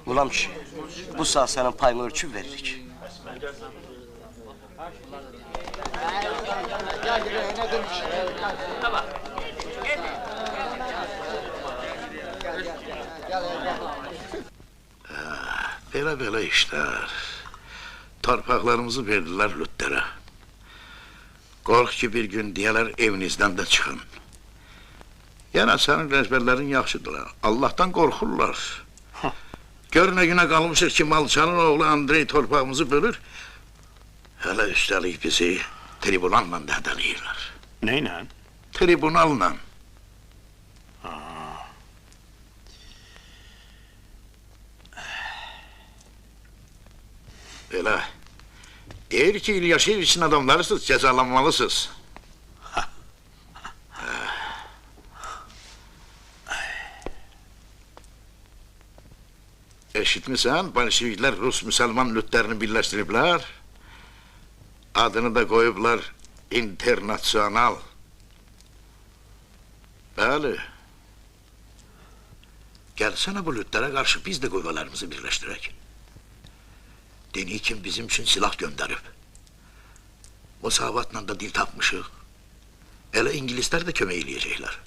Ulan kişi, bu saat senin payını ölçüp veririk. Belə işler. Torpaqlarımızı verdiler Lütlərə. Qorx ki bir gün deyələr evinizdən də çıxın. Yəni sənin rəhbərlərin yaxşıdırlar. Allah'tan qorxurlar. Gör nə günə qalmışıq ki Malçanın oğlu Andrey torpağımızı bölür. Hələ üstəlik bizi tribunalla dədələyirlər. Neyle? Tribunalla. Belə. Deyir ki İlyaşeviç'in adamlarısınız, cezalanmalısınız. Eşitmisən, Bolşeviklər Rus Müslüman lütlərini birləşdiriblər. Adını da koyublar internasyonal. Bəli. Gelsene bu lütlərə qarşı biz de qüvvələrimizi birləşdirək. Deni kim bizim için silah gönderip. Musavatla da dil tapmışıq. Elə İngilizler de kömək eləyəcəklər.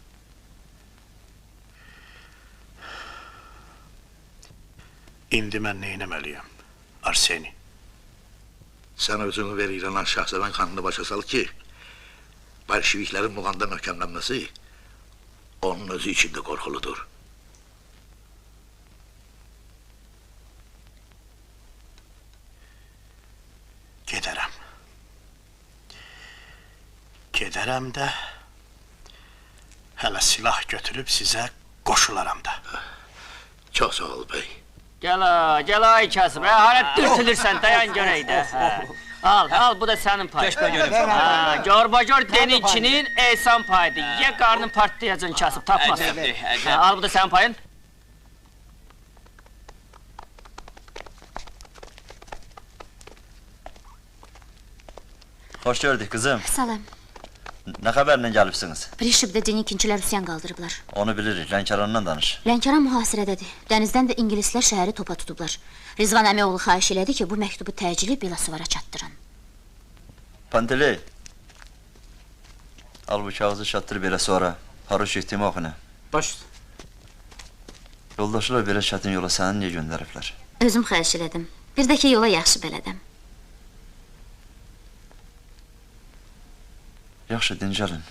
İndi mən neyləməliyəm, Arseni? Sən özünü ver İran'dan Şahzadan kanını başa sal ki, Bolşeviklərin Muğanda möhkəmlənməsi onun özü için de qorxuludur. Gedərəm. Gedərəm də, hələ silah götürüb sizə qoşularam da. Çox sağ ol bey. Gel ay Kasım, hala dürtülürsən, dayan görək də. Al, bu da sənin payın. Gör deninkinin ehsan payıdır. Ye qarnın partlayacın Kasım, tapmasın. Al, bu da sənin payın. Hoş gördük kızım. Salam. Ne haberle gelipsiniz? Prişibdə Denikinçilər üsyan qaldırıblar. Onu bilirik, Lənkərandan danış. Lənkəran mühasirədədir. Dənizdən də ingilislər şəhəri topa tutublar. Rizvan əmioğlu xahiş elədi ki, bu məktubu təcili Belasovara çatdırın. Panteli. Al bu kağızı çatdır belə sonra. Haruş etdiyimi oxuna. Baş. Yoldaşlar belə çətin yola səni niyə göndəriblər? Özüm xahiş elədim. Bir də ki, yola yaxşı bələdəm. Yaxşı, dincəlin.